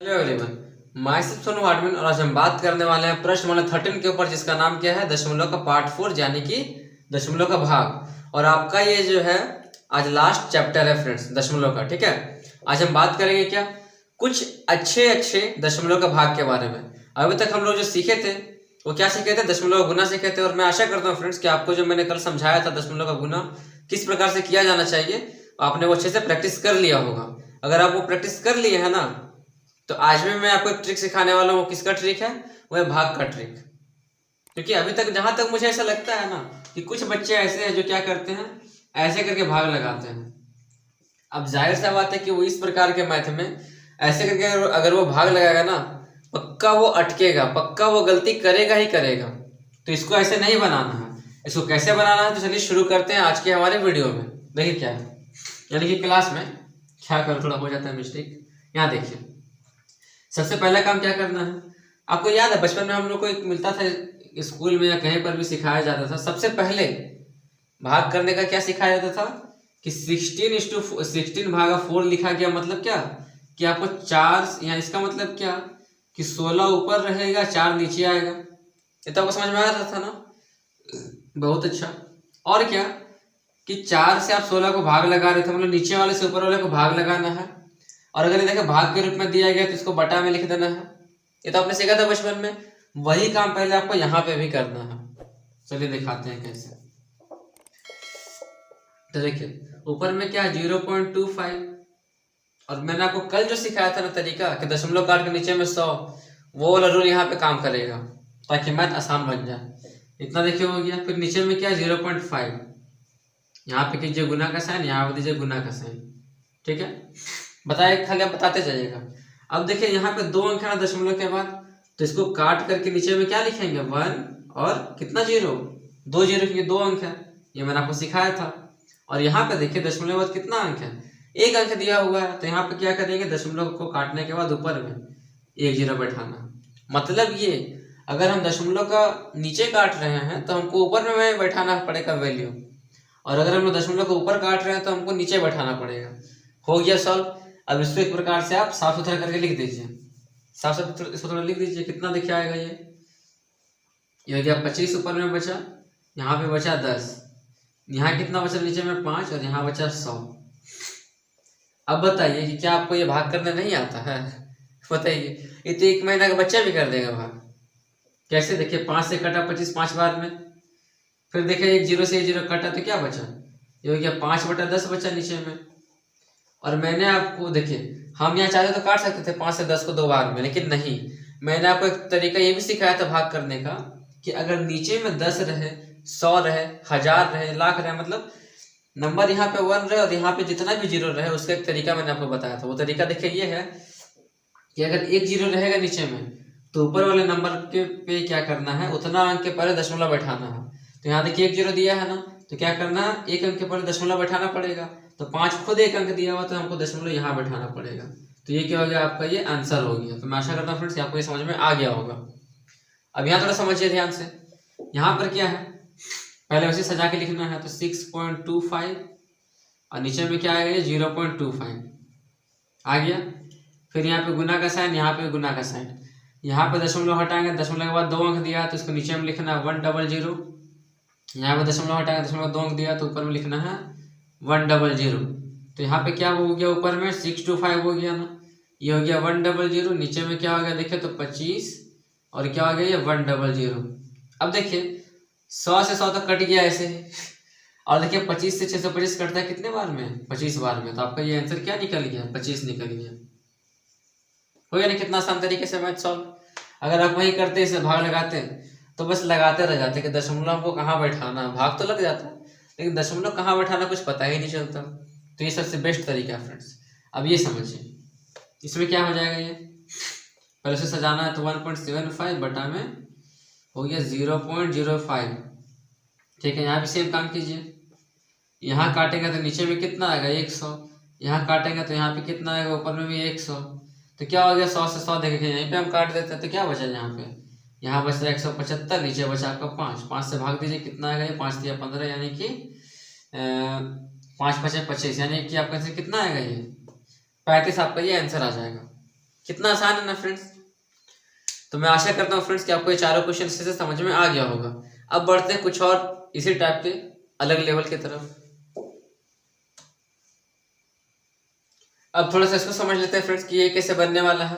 Hello everyone, मैं सिर्फ सोनू आडमिन और आज हम बात करने वाले हैं प्रश्न नंबर 13 के ऊपर, जिसका नाम क्या है दशमलव का पार्ट 4 यानी कि दशमलव का भाग। और आपका ये जो है आज लास्ट चैप्टर है फ्रेंड्स दशमलव का। ठीक है, आज हम बात करेंगे क्या कुछ अच्छे अच्छे दशमलव का भाग के बारे में। अभी तक हम लोग जो सीखे थे वो क्या सीखे थे, दशमलव का गुना सीखे थे। और मैं आशा करता हूँ फ्रेंड्स कि आपको जो मैंने कल समझाया था दशमलव का गुना किस प्रकार से किया जाना चाहिए, आपने वो अच्छे से प्रैक्टिस कर लिया होगा। अगर आप वो प्रैक्टिस कर लिए है ना, तो आज भी मैं आपको एक ट्रिक सिखाने वाला हूँ। किसका ट्रिक है? वो है भाग का ट्रिक। क्योंकि अभी तक जहां तक मुझे ऐसा लगता है ना कि कुछ बच्चे ऐसे हैं जो क्या करते हैं, ऐसे करके भाग लगाते हैं। अब जाहिर सा बात है कि वो इस प्रकार के मैथ में ऐसे करके अगर वो भाग लगाएगा ना, पक्का वो अटकेगा, पक्का वो गलती करेगा ही करेगा। तो इसको ऐसे नहीं बनाना है। इसको कैसे बनाना है तो चलिए शुरू करते हैं आज के हमारे वीडियो में। देखिए क्या है, यानी कि क्लास में क्या कर थोड़ा हो जाता है मिस्टेक। यहाँ देखिए, सबसे पहला काम क्या करना है, आपको याद है बचपन में हम लोग को एक मिलता था स्कूल में या कहीं पर भी सिखाया जाता था। सबसे पहले भाग करने का क्या सिखाया जाता था कि 16:16 भागा 4 लिखा गया। मतलब क्या कि आपको 4 यहाँ, इसका मतलब क्या कि 16 ऊपर रहेगा 4 नीचे आएगा। ये तो आपको समझ में आ रहा था ना, बहुत अच्छा। और क्या कि 4 से आप 16 को भाग लगा रहे थे, मतलब नीचे वाले से ऊपर वाले को भाग लगाना है। और अगर ये देखो भाग के रूप में दिया गया तो इसको बटा में लिख देना है। ये तो आपने सीखा था बचपन में। वही काम पहले आपको यहाँ पे भी करना है। चलिए दिखाते हैं कैसे। तो देखिए ऊपर में क्या 0.25, और मैंने आपको कल जो सिखाया था ना तरीका कि दशमलव काट के नीचे में 100, वो वाला रूल यहाँ पे काम करेगा ताकि मैथ आसान बन जाए। इतना देखिए हो गया। फिर नीचे में क्या 0.5, यहाँ पे कीजिए गुना का साइन, यहाँ पे दीजिए गुना का साइन। ठीक है, बताए खाली आप बताते जाइएगा। अब देखिए यहाँ पे 2 अंक है ना दशमलव के बाद, तो इसको काट करके नीचे में क्या लिखेंगे 1 और कितना 0, 2 0 के 2 अंक है। ये मैंने आपको सिखाया था। और यहाँ पे देखिए दशमलव के बाद कितना अंक है, 1 अंक दिया हुआ है। तो यहाँ पे क्या करेंगे, दशमलव को काटने के बाद ऊपर में 1 0 बैठाना। मतलब ये अगर हम दशमलव का नीचे काट रहे हैं तो हमको ऊपर में बैठाना पड़ेगा वैल्यू, और अगर हम दशमलव को ऊपर काट रहे हैं तो हमको नीचे बैठाना पड़ेगा। हो गया सॉल्व। अब इसको एक प्रकार से आप साफ सुथरा करके लिख दीजिए। साफ सुथरा लिख दीजिए। कितना देखिए आएगा ये हो गया 25 ऊपर में बचा, यहाँ पे बचा 10, यहाँ कितना बचा नीचे में 5, और यहाँ बचा 100। अब बताइए कि क्या आपको ये भाग करना नहीं आता है? बताइए, ये तो 1 महीना का बच्चा भी कर देगा भाग। कैसे? देखिए 5 से कटा 25 5 बार में। फिर देखिए 1 0 से 1 0 कटा तो क्या बचा, ये हो गया 5/10 बचा नीचे में। और मैंने आपको देखिए, हम यहाँ चाहते तो काट सकते थे 5 से 10 को 2 बार में, लेकिन नहीं। मैंने आपको एक तरीका ये भी सिखाया था भाग करने का कि अगर नीचे में 10 रहे, 100 रहे, 1000 रहे, लाख रहे, मतलब नंबर यहाँ पे 1 रहे और यहाँ पे जितना भी 0 रहे, उसका एक तरीका मैंने आपको बताया था। वो तरीका देखिए ये है कि अगर 1 0 रहेगा नीचे में तो ऊपर वाले नंबर के पे क्या करना है, उतना अंक के पहले दशमलव बैठाना है। तो यहाँ देखिए 1 0 दिया है ना, तो क्या करना है, 1 अंक के पहले दशमलव बैठाना पड़ेगा। तो 5 खुद 1 अंक दिया हुआ, तो हमको दशमलव यहाँ बैठाना पड़ेगा। तो ये क्या हो गया, आपका ये आंसर हो गया। तो मैं आशा करता हूँ फ्रेंड्स आपको ये समझ में आ गया होगा। अब यहाँ थोड़ा समझिए ध्यान से। यहाँ पर क्या है, पहले वैसे सजा के लिखना है। तो 6.25 और नीचे में क्या आएगा 0.25 आ गया। फिर यहाँ पे गुना का साइन, यहाँ पे गुना का साइन, यहाँ पे दशमलव हटाएंगे, दशमलव के बाद 2 अंक दिया है तो इसको नीचे में लिखना है 100। यहाँ पे दशमलव हटाएंगे, दशमलव 2 अंक दिया तो ऊपर में लिखना है 100। तो यहाँ पे क्या हो गया, ऊपर में 625 हो गया ना, ये हो गया 100। नीचे में क्या हो गया देखिए, तो 25 और क्या हो गया ये 100। अब देखिए 100 से 100 तक कट गया ऐसे ही। और देखिए 25 से 625 कटता है कितने बार में, 25 बार में। तो आपका ये आंसर क्या निकल गया, 25 निकल गया। हो गया ना कितना आसान तरीके से मैथ सॉल्व। अगर आप वही करते इसे भाग लगाते तो बस लगाते रह जाते कि दशमलव को कहाँ बैठाना, भाग तो लग जाता लेकिन दशमलव कहाँ बैठाना कुछ पता ही नहीं चलता। तो ये सबसे बेस्ट तरीका है फ्रेंड्स। अब ये समझिए, इसमें क्या हो जाएगा, ये पहले से सजाना है। तो 1.75 बटा में हो गया 0.05। ठीक है, यहाँ भी सेम काम कीजिए। यहाँ काटेंगे तो नीचे में कितना आएगा 100, यहाँ काटेंगे तो यहाँ पे कितना आएगा, ऊपर में भी 100। तो क्या हो गया 100 से 100 देखिए यहीं पे हम काट देते हैं तो क्या बचा यहाँ पे, यहाँ बचा 175, नीचे बचा आपका 5 से भाग दीजिए कितना आएगा ये 5 दिया 15, यानी कि 5 5 25, यानी कि आपका कितना आएगा ये 35। आपका ये आंसर आ जाएगा। कितना आसान है ना फ्रेंड्स। तो मैं आशा करता हूँ फ्रेंड्स कि आपको ये चारों क्वेश्चन से समझ में आ गया होगा। अब बढ़ते हैं कुछ और इसी टाइप के अलग लेवल की तरफ। अब थोड़ा सा इसको समझ लेते हैं फ्रेंड्स कि ये कैसे बनने वाला है।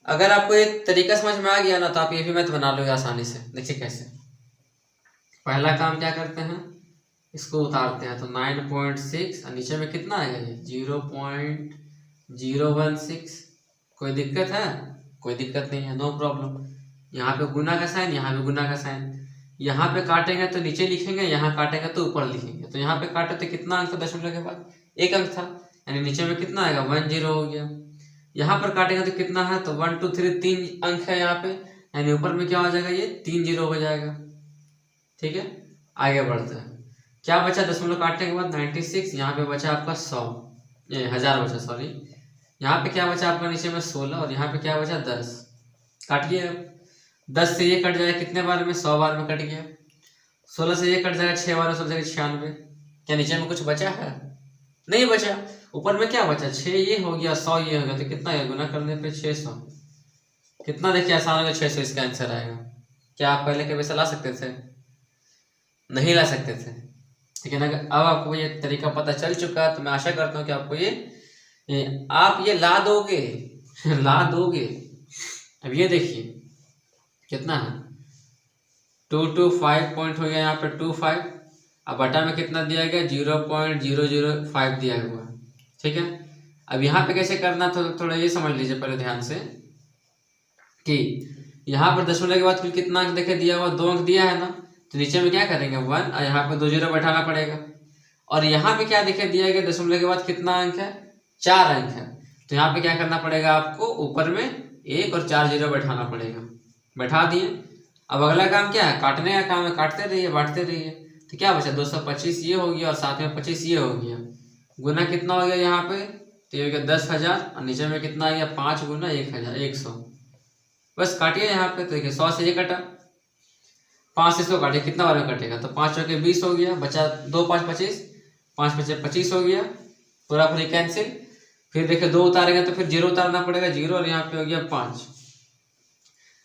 अगर आपको ये तरीका समझ में आ गया ना तो आप ये भी मैथ बना लोगे आसानी से। देखिए कैसे। पहला काम क्या करते हैं, इसको उतारते हैं तो 9.6 और नीचे में कितना आएगा ये 0.016। कोई दिक्कत है? कोई दिक्कत नहीं है, नो प्रॉब्लम। यहाँ पे गुना का साइन, यहाँ पे गुना का साइन। यहाँ पे काटेंगे तो नीचे लिखेंगे, यहाँ काटेंगे तो ऊपर लिखेंगे। तो यहाँ पे काटे तो कितना अंक था दशमलव के बाद? एक अंक था, यानी नीचे में कितना आएगा 10 हो गया। यहाँ पर काटेंगे तो कितना है, तो 1 2 3 3 अंक है यहाँ पे, यानी ऊपर में क्या हो जाएगा ये 3 0 हो जाएगा। ठीक है, आगे बढ़ते हैं। क्या बचा दशमलव काटने के बाद 96, यहाँ पे बचा आपका 100, ये 1000 बचा, सॉरी। यहाँ पे क्या बचा आपका नीचे में 16 और यहाँ पे क्या बचा 10। काटिए, 10 से ये कट जाएगा कितने बार में, 100 बार में कट गया। 16 से ये कट जाएगा 6 बार में, 16 से 96। क्या नीचे में कुछ बचा है? नहीं बचा। ऊपर में क्या बचा 6 ये हो गया, 100 ये हो गया, तो कितना है गुना करने पे 600। कितना देखिए आसान होगा, 600 इसका आंसर आएगा। क्या आप पहले कभी ला सकते थे? नहीं ला सकते थे। लेकिन अगर अब आपको ये तरीका पता चल चुका तो मैं आशा करता हूँ कि आपको आप ये ला दोगे ला दोगे। अब ये देखिए कितना है 225 पॉइंट हो गया यहाँ पे 25। अब बटा में कितना दिया गया 0.005 दिया हुआ है। ठीक है, अब यहाँ पे कैसे करना तो थोड़ा ये समझ लीजिए पहले ध्यान से कि यहाँ पर दशमलव के बाद कुल कितना अंक देखे दिया हुआ, 2 अंक दिया है ना, तो नीचे में क्या करेंगे 1 और यहाँ पे 2 0 बैठाना पड़ेगा। और यहाँ पे क्या दिखे दिया गया दशमलव के बाद कितना अंक है 4 अंक है, तो यहाँ पे क्या करना पड़ेगा आपको ऊपर में 1 और 4 0 बैठाना पड़ेगा। बैठा दिए। अब अगला काम क्या है, काटने का काम है, काटते रहिए बांटते रहिए। तो क्या बचा 225 ये हो गया और साथ में 25 ये हो गया। गुना कितना हो गया यहाँ पे, तो ये हो गया 10,000 और नीचे में कितना आ गया 5 गुना 1000 100। बस काटिए यहाँ पे, तो देखिए 100 से ये कटा, 5 से 100 काटिए कितना बार में कटेगा, तो 5 चौके 20 हो गया, बचा 2 5 25, 5 बचे 25 हो गया, पूरा पूरी कैंसिल। फिर देखिए 2 उतारेंगे तो फिर 0 उतारना पड़ेगा 0 और यहाँ पे हो गया 5।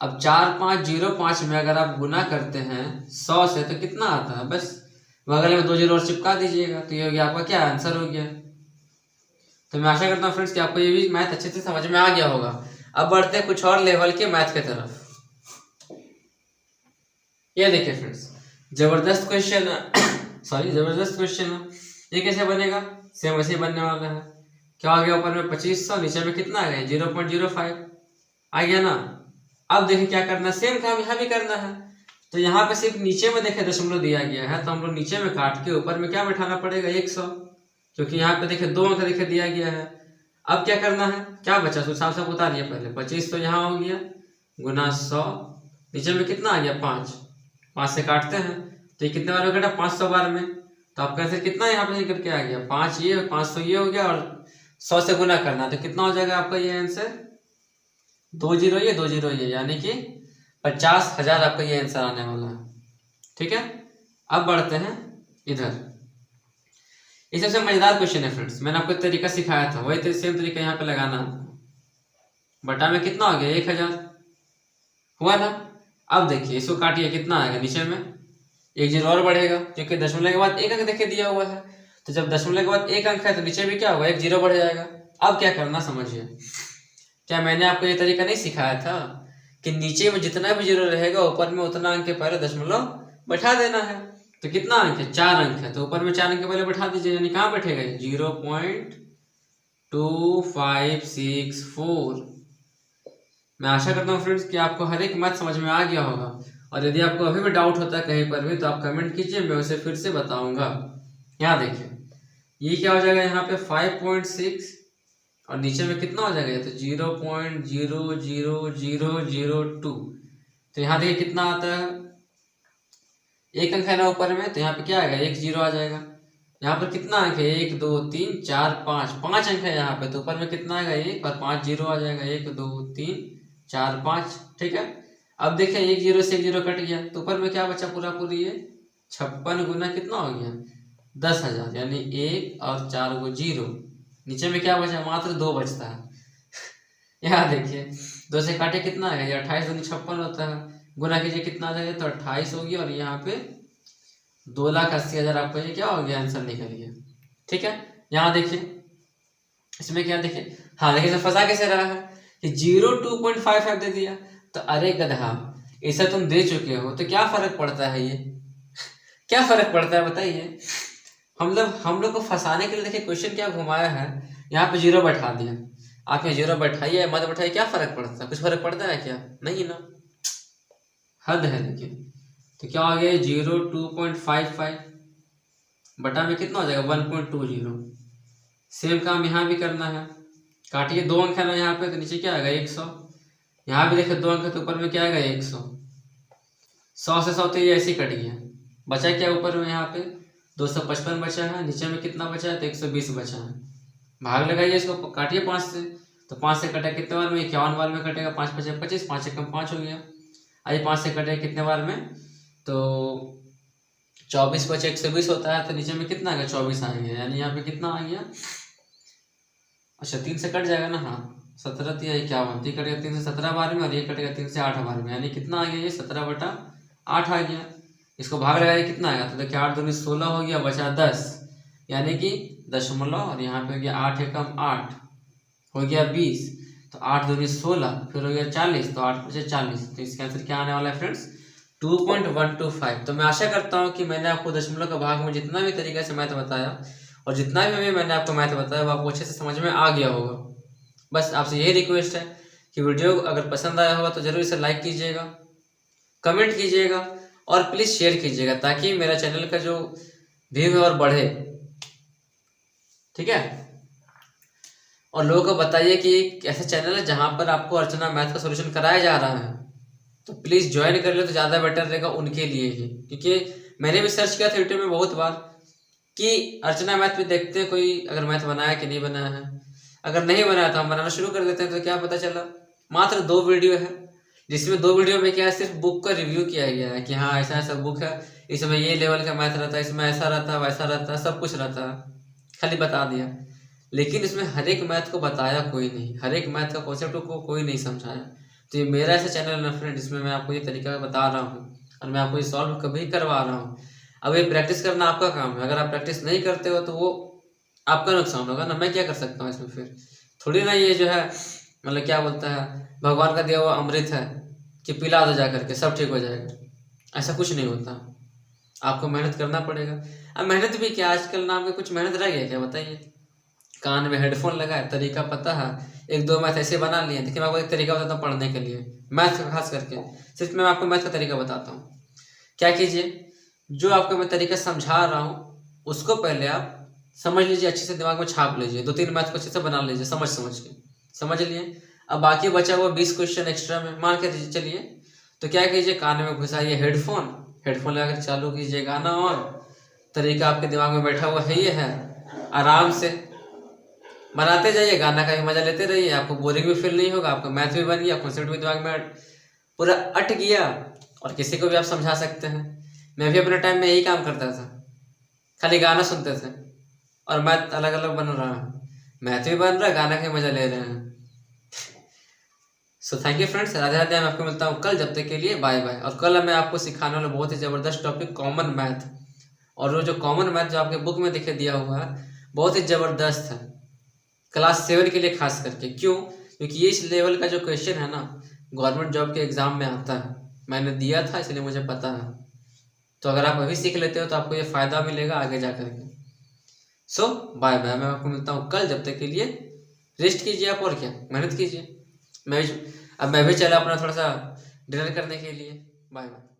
अब 4 5 0 5 में अगर आप गुना करते हैं 100 से तो कितना आता है, बस बगल में 2 0 और चिपका दीजिएगा, तो ये हो गया आपका क्या आंसर हो गया। तो मैं आशा करता हूँ फ्रेंड्स कि आपको ये भी मैथ अच्छे से समझ में आ गया होगा। अब बढ़ते हैं कुछ और लेवल के मैथ की तरफ। ये देखिए फ्रेंड्स जबरदस्त क्वेश्चन सॉरी जबरदस्त क्वेश्चन है। ये कैसे बनेगा, सेम वैसे ही बनने वाला है। क्या आ गया ऊपर में 2500, नीचे में कितना आ गया 0.05 आ गया ना। अब देखिए क्या करना है, सेम काम यहाँ भी करना है। तो यहाँ पे सिर्फ नीचे में देखे दशमलव दिया गया है, तो हम लोग नीचे में काट के ऊपर में क्या बैठाना पड़ेगा 100, क्योंकि यहाँ पे देखिए 2 अंक देखे दिया गया है। अब क्या करना है, क्या बचा तो साफ साफ उतारिए पहले। 25 तो यहाँ हो गया गुना 100, नीचे में कितना आ गया 5, 5 से काटते हैं तो ये कितने बार में कटा 500 बार में। तो आपका आंसर कितना यहाँ पे करके आ गया 5 ये 500 ये हो गया, और 100 से गुना करना तो कितना हो जाएगा आपका ये आंसर 2 0 ये 2 0 ये, यानी कि 50,000 आपका ये आंसर आने वाला है। ठीक है, अब बढ़ते हैं इधर। ये सबसे मजेदार क्वेश्चन है फ्रेंड्स, मैंने आपको तरीका सिखाया था, वही सेम तरीका यहाँ पे लगाना है। बटा में कितना हो गया 1000 हुआ ना। अब देखिए इसको काटिए कितना आएगा, नीचे में 1 0 और बढ़ेगा क्योंकि दशमलव के बाद 1 अंक देखे दिया हुआ है। तो जब दशमलव के बाद 1 अंक है तो नीचे भी क्या होगा 1 0 बढ़ जाएगा। अब क्या करना समझिए, क्या मैंने आपको ये तरीका नहीं सिखाया था कि नीचे में जितना भी 0 रहेगा ऊपर में उतना अंक के पहले दशमलव बैठा देना है। तो कितना अंक है 4 अंक है, तो ऊपर में 4 अंक के पहले बैठा दीजिए, यानी कहाँ बैठेगा 0.2564। मैं आशा करता हूँ फ्रेंड्स कि आपको हर एक मैथ समझ में आ गया होगा, और यदि आपको अभी भी डाउट होता है कहीं पर भी तो आप कमेंट कीजिए, मैं उसे फिर से बताऊंगा। यहाँ देखिए ये क्या हो जाएगा यहाँ पे 5.6 और नीचे में कितना हो जाएगा तो 0.00002। तो यहाँ देखिए कितना आता है, 1 अंक है ना ऊपर में, तो यहाँ पे क्या आएगा 1 0 आ जाएगा। यहाँ पर कितना अंक है 1 2 3 4 5 अंक है यहाँ पे, तो ऊपर में कितना आएगा 1 और 5 0 आ जाएगा 1 2 3 4 5। ठीक है, अब देखिए 1 0 से 1 0 कट गया, तो ऊपर में क्या बचा पूरा पूरी ये 56 गुना कितना हो गया 10,000, यानी 1 और 4 को 0। नीचे में क्या बचा मात्र 2 बचता है यहाँ देखिए 2 से काटे कितना आ गया, 28 दूनी 56 होता है, गुना कीजिए कितना आ जाएगा, तो 28 होगी और यहाँ पे 2,80,000 आपको ये क्या हो गया, आंसर निकल गया। ठीक है, यहाँ देखिए इसमें क्या देखिए, हाँ देखिए फंसा कैसे रहा है कि 02.55 दे दिया, तो अरे गधा ऐसा तुम दे चुके हो तो क्या फर्क पड़ता है ये क्या फर्क पड़ता है बताइए। हम लोग को फंसाने के लिए देखिए क्वेश्चन क्या घुमाया है, यहाँ पे 0 बैठा दिया, आप यहाँ 0 बैठाइए मत बैठाइए, क्या फर्क पड़ता है, कुछ फर्क पड़ता है क्या, नहीं ना, हद है। देखिए तो क्या हो गया 02.55 बटा में कितना हो जाएगा 1.20। सेम काम यहाँ भी करना है, काटिए 2 अंक है ना यहाँ पे, तो नीचे क्या आएगा 100, यहाँ भी देखिए 2 अंक है तो ऊपर में क्या आएगा 100, 100 से 100 तो ये ऐसे ही कट गया, बचा क्या ऊपर में यहाँ पे 255 बचा है, नीचे में कितना बचा है तो 120 बचा है। भाग लगाइए इसको, काटिए 5 से, तो 5 से कटेगा कितने बार में 51 बार में कटेगा, 5 5 25, 5 से कम 5 हो गया। आइए 5 से कटेगा कितने बार में, तो 24 बचे 120 होता है, तो नीचे में कितना आ गया 24 आ गया, यानी यहाँ पे कितना आ गया, अच्छा 3 से कट जाएगा ना, हाँ 17 या 51, ये कटेगा 3 से 17 बार में और ये कटेगा 3 से 8 बार में, यानी कितना आ गया ये 17/8 आ गया। इसको भाग लगाइए कितना आएगा, तो देखिए 8 दूनी 16 हो गया, बचा 10, यानी कि दशमलव और यहाँ पे हो गया 8 एकम 8 हो गया 20, तो 8 दूनी 16 फिर हो गया 40, तो 8 बचे 40, तो इसका आंसर क्या आने वाला है फ्रेंड्स 2.125। तो मैं आशा करता हूँ कि मैंने आपको दशमलव का भाग में जितना भी तरीके से मैथ बताया और जितना भी मैंने आपको मैथ बताया वो आपको अच्छे से समझ में आ गया होगा। बस आपसे यही रिक्वेस्ट है कि वीडियो अगर पसंद आया होगा तो जरूर इसे लाइक कीजिएगा, कमेंट कीजिएगा और प्लीज़ शेयर कीजिएगा, ताकि मेरा चैनल का जो व्यू है और बढ़े। ठीक है, और लोगों को बताइए कि एक ऐसा चैनल है जहाँ पर आपको अर्चना मैथ का सॉल्यूशन कराया जा रहा है, तो प्लीज़ ज्वाइन कर ले तो ज़्यादा बेटर रहेगा उनके लिए ही, क्योंकि मैंने भी सर्च किया था यूट्यूब में बहुत बार कि अर्चना मैथ भी देखते हैं कोई अगर मैथ बनाया कि नहीं बनाया है, अगर नहीं बनाया तो हम बनाना शुरू कर देते हैं। तो क्या पता चला मात्र 2 वीडियो है, जिसमें 2 वीडियो में क्या है सिर्फ बुक का रिव्यू किया गया है कि हाँ ऐसा ऐसा बुक है, इसमें ये लेवल का मैथ रहता है, इसमें ऐसा रहता है वैसा रहता है, सब कुछ रहता है, खाली बता दिया। लेकिन इसमें हर एक मैथ को बताया कोई नहीं, हर एक मैथ का कॉन्सेप्ट को कोई नहीं समझाया। तो ये मेरा ऐसा चैनल है ना फ्रेंड, जिसमें मैं आपको ये तरीका बता रहा हूँ और मैं आपको ये सॉल्व कभी करवा रहा हूँ। अब ये प्रैक्टिस करना आपका काम है, अगर आप प्रैक्टिस नहीं करते हो तो वो आपका नुकसान होगा ना, मैं क्या कर सकता हूँ इसमें, फिर थोड़ी ना ये जो है मतलब क्या बोलता है भगवान का दिया हुआ अमृत है कि पिला दो जा करके सब ठीक हो जाएगा, ऐसा कुछ नहीं होता, आपको मेहनत करना पड़ेगा। अब मेहनत भी क्या, आजकल नाम के कुछ मेहनत रह गया क्या बताइए, कान में हेडफोन लगाए, तरीका पता है, 1-2 मैथ ऐसे बना लिए। देखिए मैं आपको एक तरीका बताता हूँ पढ़ने के लिए, मैथ का खास करके, सिर्फ मैं आपको मैथ का तरीका बताता हूँ। क्या कीजिए, जो आपको मैं तरीका समझा रहा हूँ उसको पहले आप समझ लीजिए, अच्छे से दिमाग में छाप लीजिए, 2-3 मैथ को अच्छे से बना लीजिए समझ के, समझ लिए। अब बाकी बचा हुआ 20 क्वेश्चन एक्स्ट्रा में मान के चलिए, तो क्या कीजिए कान में घुसाइए हेडफोन लगा कर चालू कीजिए गाना, और तरीका आपके दिमाग में बैठा हुआ है, ये है, आराम से बनाते जाइए, गाना का भी मजा लेते रहिए, आपको बोरिंग भी फील नहीं होगा, आपका मैथ भी बन गया, कॉन्सेप्ट भी दिमाग में पूरा अट गया और किसी को भी आप समझा सकते हैं। मैं भी अपने टाइम में यही काम करता था, खाली गाना सुनते थे और मैथ अलग अलग बन रहा है, मैथ भी बन रहा है, गाना का मजा ले रहे हैं। So thank you friends, Radhe Radhe. मैं आपको मिलता हूँ कल, जब तक के लिए बाय बाय। और कल मैं आपको सिखाने वाला बहुत ही ज़बरदस्त टॉपिक कॉमन मैथ, और वो जो कॉमन मैथ जो आपके बुक में दिखे दिया हुआ है बहुत ही ज़बरदस्त है, क्लास 7 के लिए खास करके। क्यों? क्योंकि ये इस लेवल का जो क्वेश्चन है ना गवर्नमेंट जॉब के एग्जाम में आता है, मैंने दिया था इसलिए मुझे पता है। तो अगर आप अभी सीख लेते हो तो आपको ये फ़ायदा मिलेगा आगे जा करके। सो बाय बाय, मैं आपको मिलता हूँ कल, जब तक के लिए रेस्ट कीजिए आप, और क्या मेहनत कीजिए। मैं भी चला अपना थोड़ा सा डिनर करने के लिए। Bye bye.